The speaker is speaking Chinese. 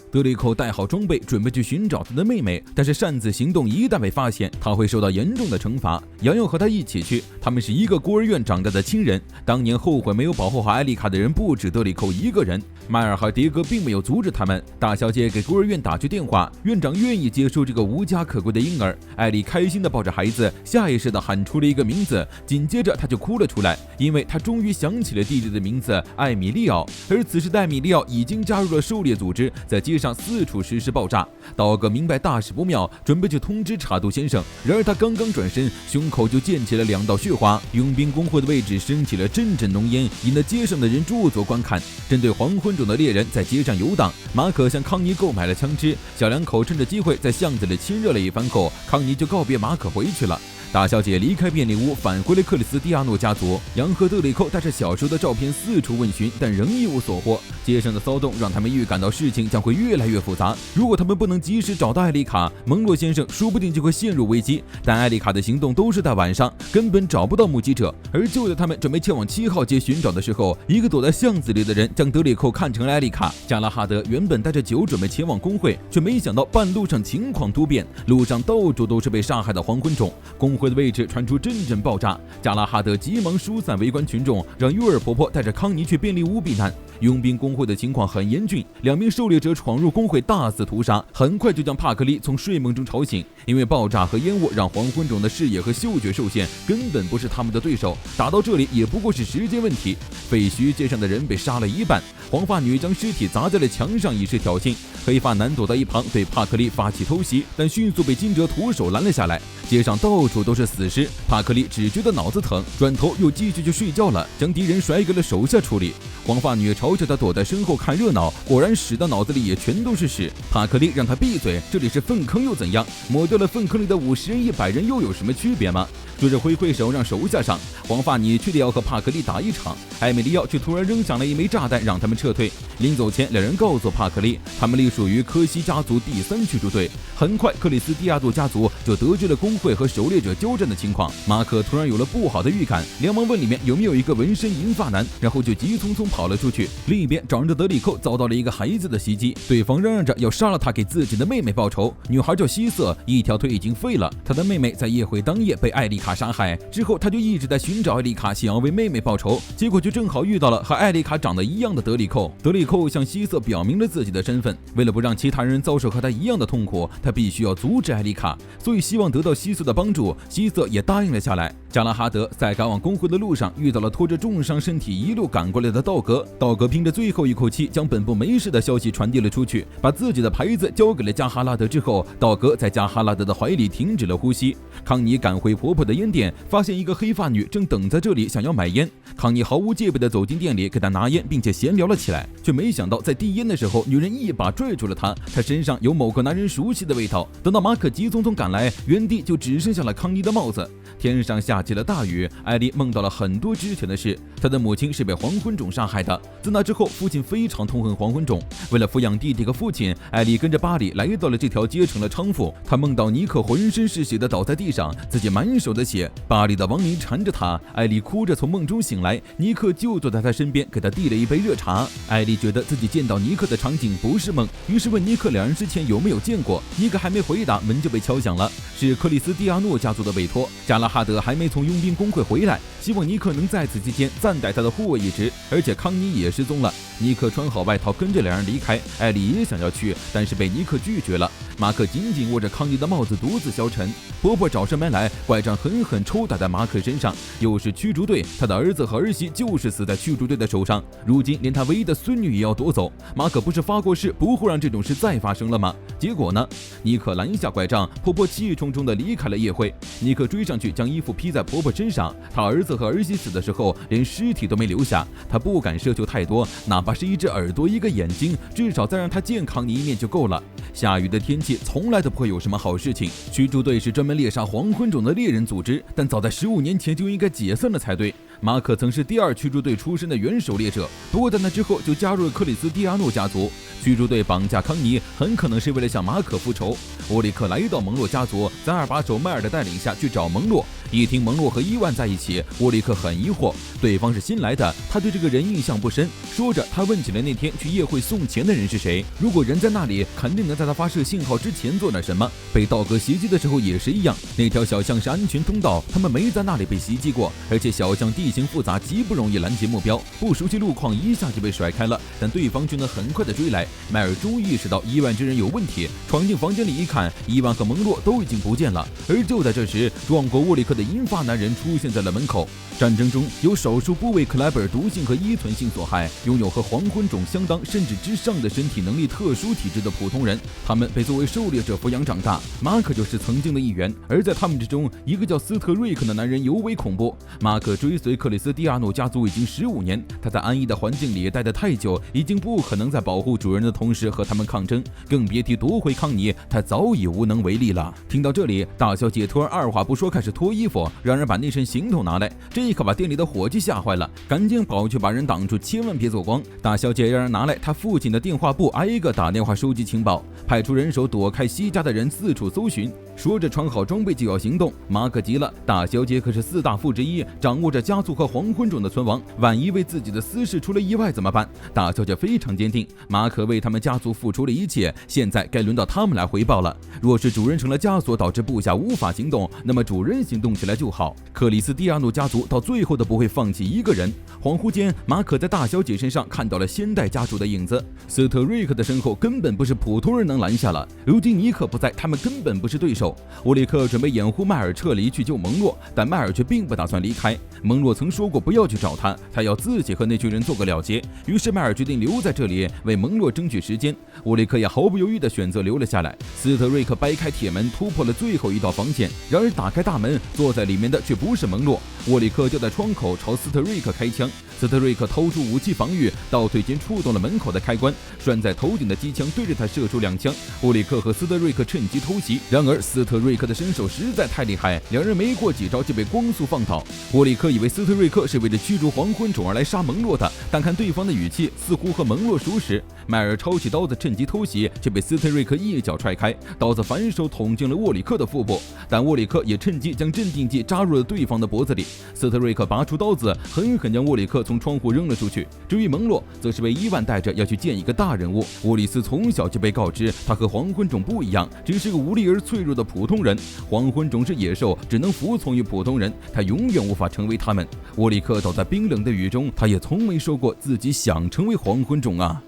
德里寇带好装备，准备去寻找他的妹妹，但是擅自行动一旦被发现，他会受到严重的惩罚。杨要和他一起去，他们是一个孤儿院长大的亲人。当年后悔没有保护好艾丽卡的人不止德里寇一个人。迈尔和迭戈并没有阻止他们。大小姐给孤儿院打去电话，院长愿意接收这个无家可归的婴儿。艾丽开心地抱着孩子，下意识地喊出了一个名字，紧接着她就哭了出来，因为她终于想起了弟弟的名字艾米利奥。而此时的艾米利奥已经加入了狩猎组织，在街上四处实施爆炸。道格明白大事不妙，准备去通知查杜先生，然而他刚刚转身，胸口就溅起了2道血花。佣兵工会的位置升起了阵阵浓烟，引得街上的人驻足观看。针对黄昏中的猎人在街上游荡，马可向康妮购买了枪支，小两口趁着机会在巷子里亲热了一番后，康妮就告别马可回去了。大小姐离开便利屋，返回了克里斯蒂亚诺家族。杨和德里寇带着小时候的照片四处问询，但仍一无所获。街上的骚动让他们预感到事情将会越来越复杂。如果他们不能及时找到艾丽卡，蒙洛先生说不定就会陷入危机。但艾丽卡的行动都是在晚上，根本找不到目击者。而就在他们准备前往7号街寻找的时候，一个躲在巷子里的人将德里寇看成了艾丽卡。加拉哈德原本带着酒准备前往工会，却没想到半路上情况突变，路上到处都是被杀害的黄昏种。工会的位置传出阵阵爆炸，加拉哈德急忙疏散围观群众，让约尔婆婆带着康妮去便利屋避难。佣兵工会的情况很严峻，2名狩猎者闯入工会大肆屠杀，很快就将帕克利从睡梦中吵醒。因为爆炸和烟雾让黄昏种的视野和嗅觉受限，根本不是他们的对手。打到这里也不过是时间问题。废墟街上的人被杀了一半，黄发女将尸体砸在了墙上以示挑衅。黑发男躲在一旁对帕克利发起偷袭，但迅速被金哲徒手拦了下来。街上到处都是死尸，帕克利只觉得脑子疼，转头又继续去睡觉了，将敌人甩给了手下处理。黄发女嘲笑他躲在身后看热闹，果然屎的脑子里也全都是屎。帕克利让他闭嘴，这里是粪坑又怎样？抹掉了粪坑里的50人100人又有什么区别吗？说着挥挥手让手下上。黄发女确定要和帕克利打一场，艾米利奥却突然扔响了一枚炸弹，让他们撤退。临走前，2人告诉帕克利，他们隶属于科西家族第3驱逐队。很快，克里斯蒂亚诺家族就得知了工会和狩猎者交战的情况。马可突然有了不好的预感，连忙问里面有没有一个纹身银发男，然后就急匆匆跑了出去。另一边，长着德里寇遭到了一个孩子的袭击，对方嚷嚷着要杀了他，给自己的妹妹报仇。女孩叫希瑟，一条腿已经废了。她的妹妹在夜会当夜被艾丽卡杀害，之后她就一直在寻找艾丽卡，想要为妹妹报仇，结果就正好遇到了和艾丽卡长得一样的德里寇。德里寇向希瑟表明了自己的身份，为了不让其他人遭受和他一样的痛苦，他必须要阻止艾丽卡，所以希望得到希瑟的帮助，希瑟也答应了下来。加拉哈德在赶往工会的路上遇到了拖着重伤身体一路赶过来的道格，道格凭着最后一口气将本部没事的消息传递了出去，把自己的牌子交给了加哈拉德之后，道格在加哈拉德的怀里停止了呼吸。康妮赶回婆婆的烟店，发现一个黑发女正等在这里想要买烟，康妮毫无戒备地走进店里给她拿烟，并且闲聊了起来，却没想到在递烟的时候，女人一把拽住了她，她身上有某个男人熟悉的味道。等到马可急匆匆赶来，原地就只剩下了康妮的帽子。天上下起了大雨，艾莉梦到了很多之前的事。她的母亲是被黄昏种杀害的，自那之后，父亲非常痛恨黄昏种。为了抚养弟弟和父亲，艾莉跟着巴里来到了这条街，成了娼妇。她梦到尼克浑身是血的倒在地上，自己满手的血，巴里的亡灵缠着她。艾莉哭着从梦中醒来，尼克就坐在她身边，给她递了一杯热茶。艾莉觉得自己见到尼克的场景不是梦，于是问尼克2人之前有没有见过。尼克还没回答，门就被敲响了，是克里斯蒂亚诺家族的委托。加拉哈德还没从佣兵工会回来，希望尼克能在此期间暂代他的护卫一职，而且康妮也失踪了。尼克穿好外套跟着2人离开，艾莉也想要去，但是被尼克拒绝了。马克紧紧握着康妮的帽子，独自消沉。婆婆找上门来，拐杖狠狠抽打在马可身上。又是驱逐队，他的儿子和儿媳就是死在驱逐队的手上，如今连他唯一的孙女也要夺走。马可不是发过誓不会让这种事再发生了吗？结果呢？尼克拦下拐杖，婆婆气冲冲地离开了夜会。尼克追上去，将衣服披在婆婆身上。他儿子和儿媳死的时候，连尸体都没留下。他不敢奢求太多，哪怕是一只耳朵、一个眼睛，至少再让他健康一面就够了。下雨的天气从来都不会有什么好事情。驱逐队是专门猎杀黄昏种的猎人组织，但早在15年前就应该解散了才对。马可曾是第2驱逐队出身的元首猎者，不过在那之后就加入了克里斯蒂亚诺家族。驱逐队绑架康尼，很可能是为了向马可复仇。沃里克来到蒙洛家族，在2把手迈尔的带领下去找蒙洛。一听蒙洛和伊万在一起，沃里克很疑惑，对方是新来的，他对这个人印象不深。说着，他问起了那天去夜会送钱的人是谁。如果人在那里，肯定能在他发射信号之前做点什么。被道格袭击的时候也是一样，那条小巷是安全通道，他们没在那里被袭击过，而且小巷地形复杂，极不容易拦截目标，不熟悉路况一下就被甩开了。但对方却能很快的追来。迈尔终于意识到伊万这人有问题，闯进房间里一看，伊万和蒙洛都已经不见了。而就在这时，撞过沃里克的银发男人出现在了门口。战争中有少数不为克莱贝尔毒性和依存性所害，拥有和黄昏种相当甚至之上的身体能力特殊体质的普通人，他们被作为狩猎者抚养长大。马可就是曾经的一员，而在他们之中，一个叫斯特瑞克的男人尤为恐怖。马可追随克里斯蒂亚诺家族已经15年，他在安逸的环境里待得太久，已经不可能在保护主人的同时和他们抗争，更别提夺回康尼，他早已无能为力了。听到这里，大小姐托儿二话不说开始脱衣服，让人把那身行头拿来。这可把店里的伙计吓坏了，赶紧跑去把人挡住，千万别走光。大小姐让人拿来他父亲的电话簿，挨个打电话收集情报，派出人手躲开西家的人四处搜寻。说着穿好装备就要行动，马可急了，大小姐可是4大副之一，掌握着家族和黄昏种的存亡，万一为自己的私事出了意外怎么办？大小姐非常坚定，马可为他们家族付出了一切，现在该轮到他们来回报了。若是主人成了枷锁，导致部下无法行动，那么主人行动起来就好。克里斯蒂亚诺家族到最后都不会放弃一个人。恍惚间，马可在大小姐身上看到了先代家主的影子。斯特瑞克的身后根本不是普通人能拦下了，如今尼克不在，他们根本不是对手。沃里克准备掩护迈尔撤离去救蒙洛，但迈尔却并不打算离开。蒙洛曾说过不要去找他，他要自己和那群人做个了结。于是迈尔决定留在这里，为蒙洛争取时间。沃里克也毫不犹豫地选择留了下来。斯特瑞克掰开铁门，突破了最后一道防线。然而打开大门，坐在里面的却不是蒙洛。沃里克就在窗口朝斯特瑞克开枪。斯特瑞克掏出武器防御，倒退间触动了门口的开关，拴在头顶的机枪对着他射出2枪。沃里克和斯特瑞克趁机偷袭，然而斯特瑞克的身手实在太厉害，两人没过几招就被光速放倒。沃里克以为斯特瑞克是为了驱逐黄昏种而来杀蒙洛的，但看对方的语气似乎和蒙洛熟识。迈尔抄起刀子趁机偷袭，却被斯特瑞克一脚踹开，刀子反手捅进了沃里克的腹部，但沃里克也趁机将镇定剂扎入了对方的脖子里。斯特瑞克拔出刀子，狠狠将沃里克从窗户扔了出去。至于蒙洛，则是被伊万带着要去见一个大人物。沃里斯从小就被告知，他和黄昏种不一样，只是个无力而脆弱的普通人。黄昏种是野兽，只能服从于普通人，他永远无法成为他们。沃里克倒在冰冷的雨中，他也从没说过自己想成为黄昏种啊。